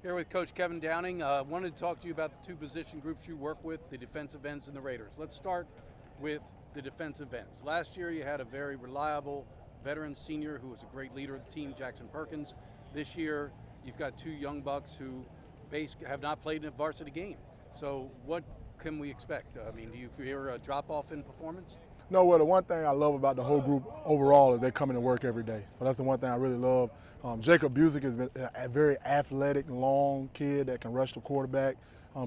Here with Coach Kevin Downing. Wanted to talk to you about the two position groups you work with, the defensive ends and the Raiders. Let's start with the defensive ends. Last year you had a very reliable veteran senior who was a great leader of the team, Jackson Perkins. This year you've got two young bucks who have not played in a varsity game. So what can we expect? I mean, do you fear a drop-off in performance? No, well, the one thing I love about the whole group overall is they come into work every day. So that's the one thing I really love. Jacob Busic has been a very athletic, long kid that can rush the quarterback.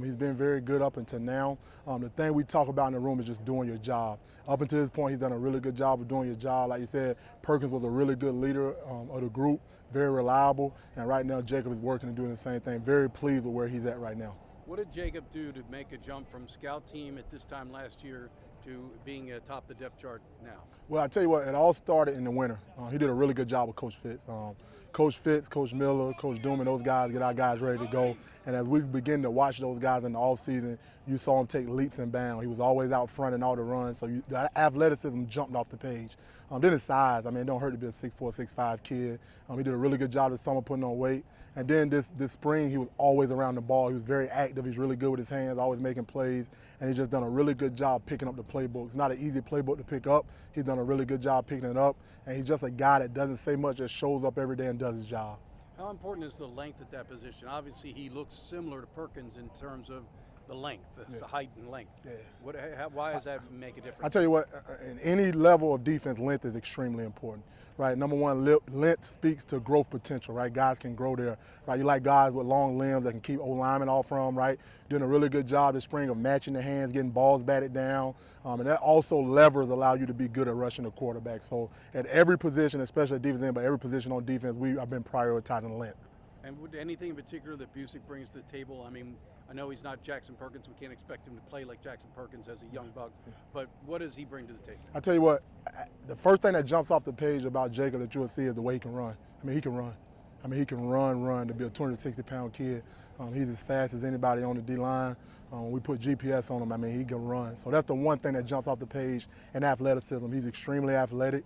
He's been very good up until now. The thing we talk about in the room is just doing your job. Up until this point, he's done a really good job of doing your job. Like you said, Perkins was a really good leader of the group, very reliable. And right now, Jacob is working and doing the same thing. Very pleased with where he's at right now. What did Jacob do to make a jump from scout team at this time last year to being atop the depth chart now? Well, I tell you what, it all started in the winter. He did a really good job with Coach Fitz. Coach Fitz, Coach Miller, Coach Doom, and those guys get our guys ready to go. And as we begin to watch those guys in the offseason, you saw him take leaps and bounds. He was always out front in all the runs, so the athleticism jumped off the page. Then his size, I mean, it don't hurt to be a 6'4", 6'5" kid. He did a really good job this summer putting on weight. And then this spring, he was always around the ball. He was very active. He's really good with his hands, always making plays. And he's just done a really good job picking up the playbook. It's not an easy playbook to pick up. He's done a really good job picking it up. And he's just a guy that doesn't say much, just shows up every day and does his job. How important is the length at that position? Obviously, he looks similar to Perkins in terms of the length, the height and length. Yeah. Why does that make a difference? I tell you what, in any level of defense, length is extremely important, right? Number one, length speaks to growth potential, right? Guys can grow there, right? You like guys with long limbs that can keep O-linemen off from, right? Doing a really good job this spring of matching the hands, getting balls batted down, and that also levers allow you to be good at rushing the quarterback. So at every position, especially at defense end, but every position on defense, I've been prioritizing length. And would anything in particular that Busic brings to the table? I mean, I know he's not Jackson Perkins. We can't expect him to play like Jackson Perkins as a young buck. But what does he bring to the table? I tell you what, the first thing that jumps off the page about Jacob that you'll see is the way he can run. I mean, he can run. He can run to be a 260-pound kid. He's as fast as anybody on the D-line. We put GPS on him. I mean, he can run. So that's the one thing that jumps off the page in athleticism. He's extremely athletic.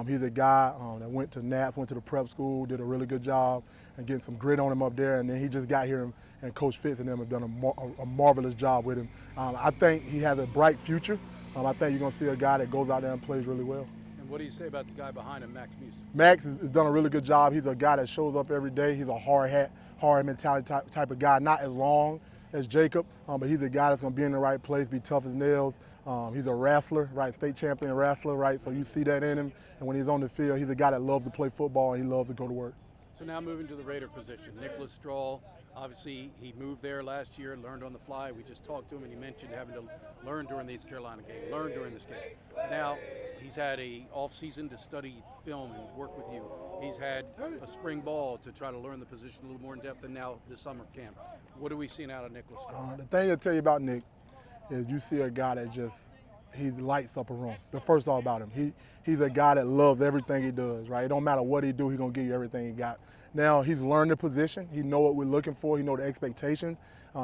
He's a guy that went to Nats, went to the prep school, did a really good job and getting some grit on him up there. And then he just got here, and Coach Fitz and them have done a marvelous job with him. I think he has a bright future. I think you're going to see a guy that goes out there and plays really well. And what do you say about the guy behind him, Max Busic? Max has done a really good job. He's a guy that shows up every day. He's a hard mentality type of guy, not as long as Jacob, but he's a guy that's going to be in the right place, be tough as nails. He's a wrestler, right? State champion wrestler, right? So you see that in him. And when he's on the field, he's a guy that loves to play football and he loves to go to work. So now moving to the Raider position, Nicholas Strahl, obviously he moved there last year, learned on the fly. We just talked to him and he mentioned having to learn during the East Carolina game, learn during this game. Now he's had a off-season to study film and work with you. He's had a spring ball to try to learn the position a little more in depth, and now the summer camp. What are we seeing out of Nicholas Strahl? The thing I'll tell you about Nick is you see a guy that he lights up a room. The first all about him. He's a guy that loves everything he does, right? It don't matter what he do, he's going to give you everything he got. Now, he's learned the position. He know what we're looking for. He know the expectations.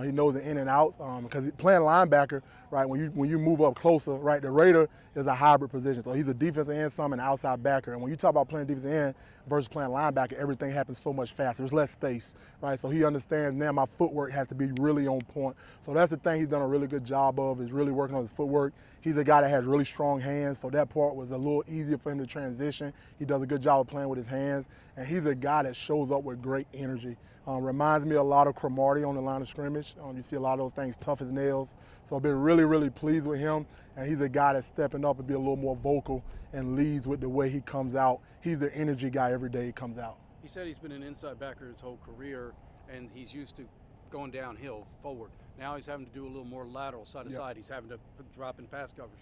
He knows the in and outs. Because playing linebacker, right, when you move up closer, right, the Raider is a hybrid position. So he's a defensive end, some an outside backer. And when you talk about playing defensive end versus playing linebacker, everything happens so much faster. There's less space, right? So he understands now my footwork has to be really on point. So that's the thing he's done a really good job of, is really working on his footwork. He's a guy that has really strong hands, so that part was a little easier for him to transition. He does a good job of playing with his hands, and he's a guy that shows up with great energy. Reminds me a lot of Cromartie on the line of scrimmage. You see a lot of those things, tough as nails. So I've been really, really pleased with him, and he's a guy that's stepping up and be a little more vocal and leads with the way he comes out. He's the energy guy every day he comes out. He said he's been an inside backer his whole career, and he's used to going downhill, forward. Now he's having to do a little more lateral, side to side. He's having to drop in pass coverage.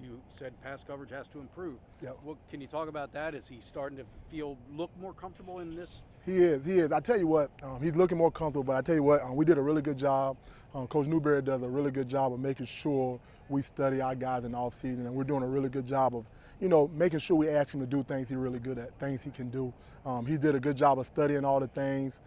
You said pass coverage has to improve. What can you talk about that? Is he starting to look more comfortable in this? He is. I tell you what, he's looking more comfortable, but I tell you what, we did a really good job. Coach Newberry does a really good job of making sure we study our guys in the offseason, and we're doing a really good job of, making sure we ask him to do things he's really good at, things he can do. He did a good job of studying all the things,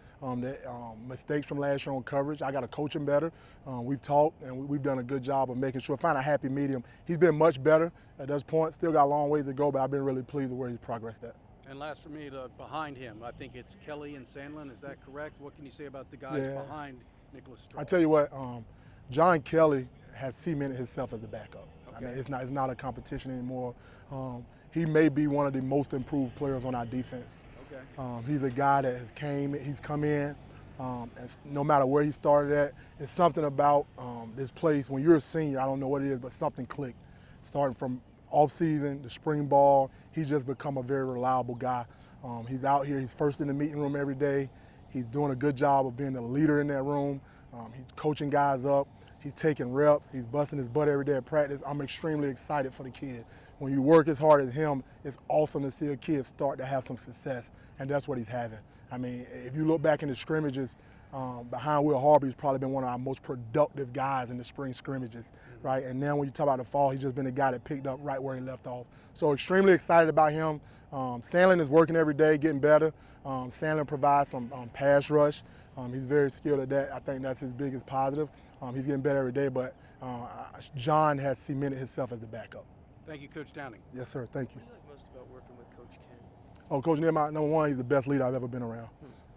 mistakes from last year on coverage. I got to coach him better. We've talked, and we've done a good job of making sure, find a happy medium. He's been much better at this point. Still got a long ways to go, but I've been really pleased with where he's progressed at. And last for me, behind him, I think it's Kelly and Sandlin. Is that correct? What can you say about the guys behind Nicholas Strahl? I tell you what, John Kelly has cemented himself as the backup. Okay. I mean, it's not a competition anymore. He may be one of the most improved players on our defense. Okay. He's a guy that he's come in, and no matter where he started at, it's something about this place. When you're a senior, I don't know what it is, but something clicked. Starting from off-season, the spring ball, he's just become a very reliable guy. He's out here, he's first in the meeting room every day. He's doing a good job of being a leader in that room. He's coaching guys up. He's taking reps. He's busting his butt every day at practice. I'm extremely excited for the kid. When you work as hard as him, it's awesome to see a kid start to have some success, and that's what he's having. I mean, if you look back in the scrimmages, behind Will Harvey, he's probably been one of our most productive guys in the spring scrimmages, right? And now when you talk about the fall, he's just been a guy that picked up right where he left off. So extremely excited about him. Sandlin is working every day, getting better. Sandlin provides some pass rush. He's very skilled at that. I think that's his biggest positive. He's getting better every day, but John has cemented himself as the backup. Thank you, Coach Downing. Yes, sir. Thank you. What do you like most about working with Coach Ken? Oh, Coach Nehemiah, number one, he's the best leader I've ever been around.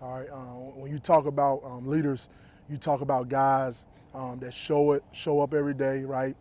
All right. When you talk about leaders, you talk about guys that show up every day, right?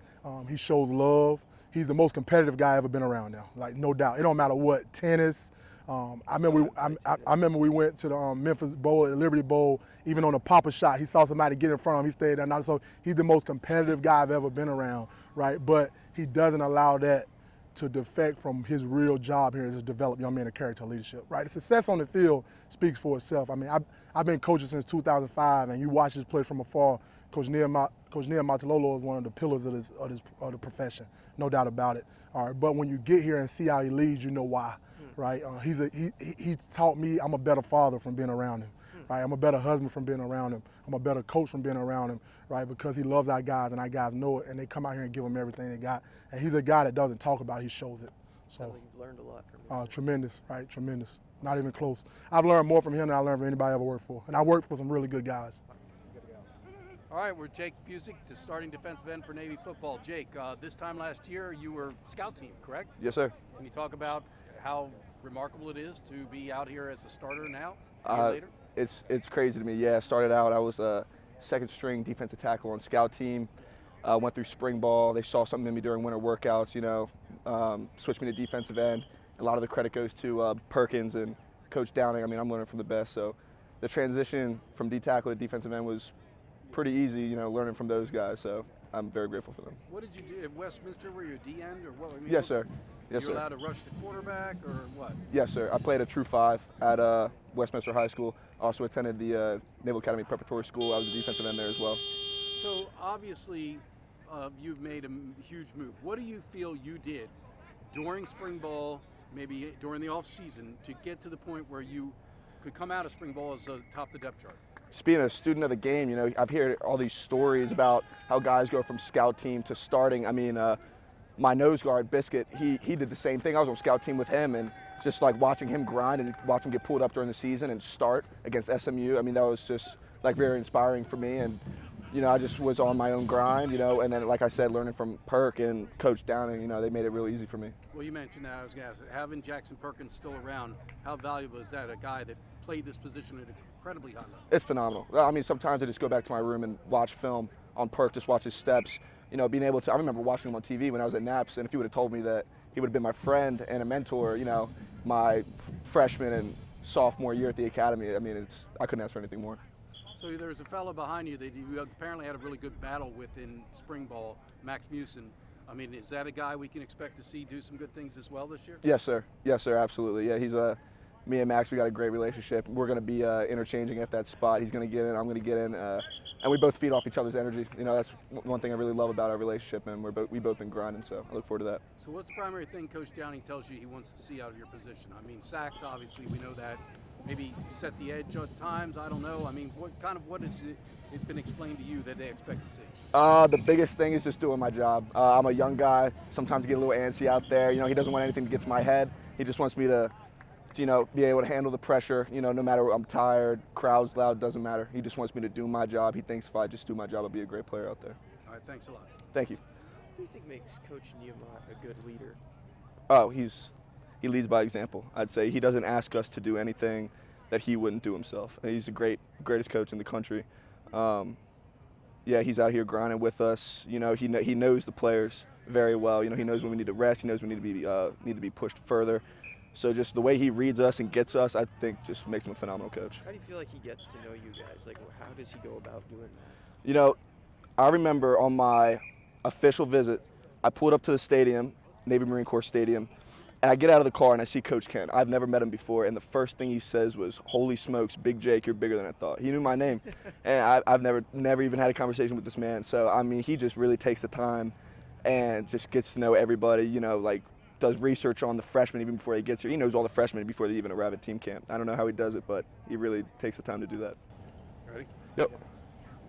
He shows love. He's the most competitive guy I've ever been around now, like no doubt. It don't matter what, tennis. I remember we went to the Memphis Bowl, the Liberty Bowl, even on a pop-up shot. He saw somebody get in front of him. He stayed there. So he's the most competitive guy I've ever been around, right? But he doesn't allow that to defect from his real job here is to develop young men of character and leadership, right? The success on the field speaks for itself. I mean, I've been coaching since 2005, and you watch this play from afar. Coach Nehemiah Talolo is one of the pillars of the profession, no doubt about it. All right, but when you get here and see how he leads, you know why, right? He's taught me I'm a better father from being around him, right? I'm a better husband from being around him. I'm a better coach from being around him, right? Because he loves our guys, and our guys know it, and they come out here and give him everything they got. And he's a guy that doesn't talk about it, he shows it. So, Sounds like you've learned a lot from him. Tremendous, right? Tremendous. Not even close. I've learned more from him than I learned from anybody I ever worked for. And I worked for some really good guys. All right, we're Jacob Busic, the starting defensive end for Navy football. Jake, this time last year you were scout team, correct? Yes, sir. Can you talk about how remarkable it is to be out here as a starter now, a year later? It's crazy to me. Yeah, I started out, I was a second string defensive tackle on scout team. Went through spring ball. They saw something in me during winter workouts, switched me to defensive end. A lot of the credit goes to Perkins and Coach Downing. I mean, I'm learning from the best. So the transition from D tackle to defensive end was pretty easy, learning from those guys. So I'm very grateful for them. What did you do at Westminster? Were you a D end or what? I mean, Yes, sir. Yes, you were sir. allowed to rush the quarterback or what? Yes, sir. I played a true 5 at Westminster High School. Also attended the Naval Academy Preparatory School. I was a defensive end there as well. So obviously, you've made a huge move. What do you feel you did during spring ball, maybe during the off season, to get to the point where you could come out of spring ball as a top of the depth chart? Just being a student of the game, I've heard all these stories about how guys go from scout team to starting. I mean, my nose guard, Biscuit, he did the same thing. I was on scout team with him, and just like watching him grind and watch him get pulled up during the season and start against SMU. I mean, that was just like very inspiring for me. And I just was on my own grind, and then, like I said, learning from Perk and Coach Downing, they made it real easy for me. Well, you mentioned that. I was going to ask, having Jackson Perkins still around, how valuable is that, a guy that played this position at an incredibly high level? It's phenomenal. I mean, sometimes I just go back to my room and watch film on Perk, just watch his steps. Being able to, I remember watching him on TV when I was at Naps, and if he would have told me that he would have been my friend and a mentor, my freshman and sophomore year at the academy, I mean, I couldn't ask for anything more. So there's a fellow behind you that you apparently had a really good battle with in spring ball, Max Musin. I mean, is that a guy we can expect to see do some good things as well this year? Yes, sir. Yes, sir. Absolutely. Yeah, he's me and Max, we got a great relationship. We're going to be interchanging at that spot. He's going to get in, I'm going to get in, and we both feed off each other's energy. That's one thing I really love about our relationship, and we've both been grinding, so I look forward to that. So what's the primary thing Coach Downing tells you he wants to see out of your position? I mean, sacks, obviously, we know that. Maybe set the edge at times, I don't know. I mean, what has it been explained to you that they expect to see? The biggest thing is just doing my job. I'm a young guy. Sometimes I get a little antsy out there. He doesn't want anything to get to my head. He just wants me to be able to handle the pressure, no matter I'm tired, crowd's loud, doesn't matter. He just wants me to do my job. He thinks if I just do my job, I'll be a great player out there. All right, thanks a lot. Thank you. What do you think makes Coach Nehemiah a good leader? Oh, he's he leads by example. I'd say he doesn't ask us to do anything that he wouldn't do himself. And he's the greatest coach in the country. Yeah, he's out here grinding with us. You know, he knows the players very well. You know, he knows when we need to rest. He knows we need to be pushed further. So just the way he reads us and gets us, I think, just makes him a phenomenal coach. How do you feel like he gets to know you guys? Like, how does he go about doing that? You know, I remember on my official visit, I pulled up to the stadium, Navy Marine Corps Stadium, and I get out of the car and I see Coach Ken. I've never met him before, and the first thing he says was, "Holy smokes, Big Jake, you're bigger than I thought." He knew my name, and I've never even had a conversation with this man. So, I mean, he just really takes the time and just gets to know everybody, you know, like does research on the freshmen even before he gets here. He knows all the freshmen before they even arrive at team camp. I don't know how he does it, but he really takes the time to do that. Ready? Yep.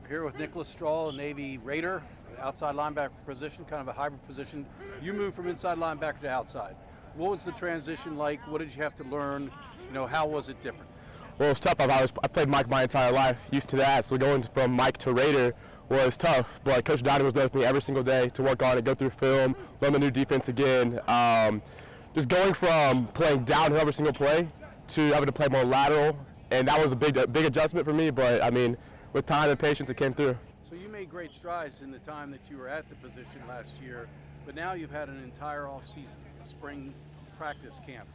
We're here with Nicholas Strahl, a Navy Raider, outside linebacker position, kind of a hybrid position. You moved from inside linebacker to outside. What was the transition like? What did you have to learn? You know, how was it different? Well, it was tough. I played Mike my entire life, used to that. So going from Mike to Raider was tough. But Coach Dowdy was there with me every single day to work on it, go through film, learn the new defense again. Just going from playing downhill every single play to having to play more lateral, and that was a big adjustment for me. But I mean, with time and patience, it came through. So you made great strides in the time that you were at the position last year, but now you've had an entire off-season, spring practice camp,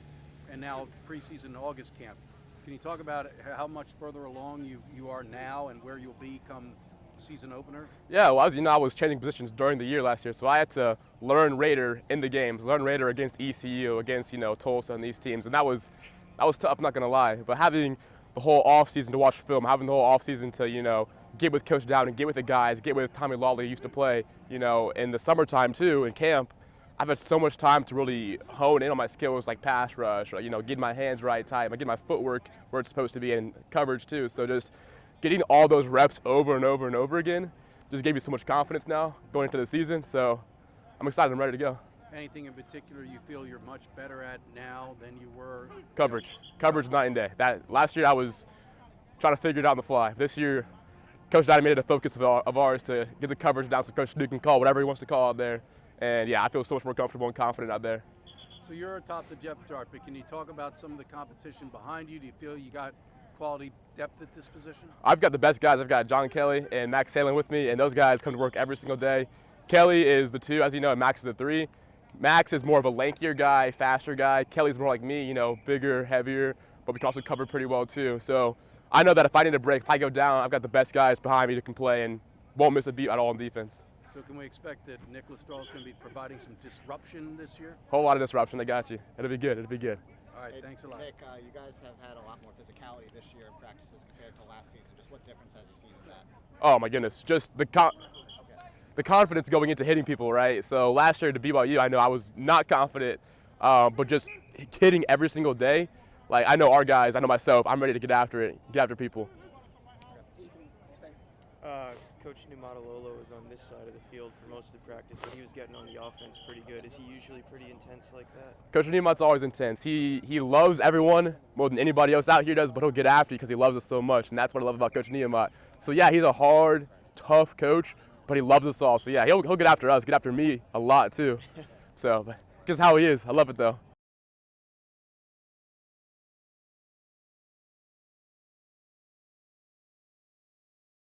and now preseason August camp. Can you talk about how much further along you are now and where you'll be come season opener? Yeah, well, as you know, I was changing positions during the year last year, so I had to learn Raider in the games, learn Raider against ECU, against, you know, Tulsa and these teams, and that was tough, not gonna lie. But having the whole offseason to watch film, having the whole offseason to, you know, get with Coach Dowd and get with the guys, get with Tommy Lawley, who used to play, you know, in the summertime too, in camp, I've had so much time to really hone in on my skills like pass rush, or, you know, getting my hands right tight, getting my footwork where it's supposed to be, and coverage too. So just getting all those reps over and over and over again just gave me so much confidence now going into the season. So I'm excited. I'm ready to go. Anything in particular you feel you're much better at now than you were? Coverage night and day. That last year I was trying to figure it out on the fly. This year, Coach Dowdy made it a focus of ours to get the coverage down so Coach Duke can call whatever he wants to call out there. And yeah, I feel so much more comfortable and confident out there. So you're atop the depth chart, but can you talk about some of the competition behind you? Do you feel you got quality depth at this position? I've got the best guys. I've got John Kelly and Max Salem with me, and those guys come to work every single day. Kelly is the 2, as you know, and Max is the 3. Max is more of a lankier guy, faster guy. Kelly's more like me, you know, bigger, heavier, but we can also cover pretty well too. So I know that if I need a break, if I go down, I've got the best guys behind me that can play and won't miss a beat at all on defense. So can we expect that Nicholas Strahl is going to be providing some disruption this year? Whole lot of disruption. I got you. It'll be good. It'll be good. All right, thanks a lot. Nick, you guys have had a lot more physicality this year in practices compared to last season. Just what difference have you seen in that? Oh my goodness, just the confidence going into hitting people, right? So last year to BYU, I know I was not confident, but just hitting every single day. Like, I know our guys, I know myself, I'm ready to get after it, get after people. Coach Numatalolo was on this side of the field for most of the practice, but he was getting on the offense pretty good. Is he usually pretty intense like that? Coach Nimat's always intense. He loves everyone more than anybody else out here does, but he'll get after you because he loves us so much, and that's what I love about Coach Nimat. So yeah, he's a hard, tough coach, but he loves us all. So yeah, he'll get after us, get after me a lot too. So, just how he is. I love it though.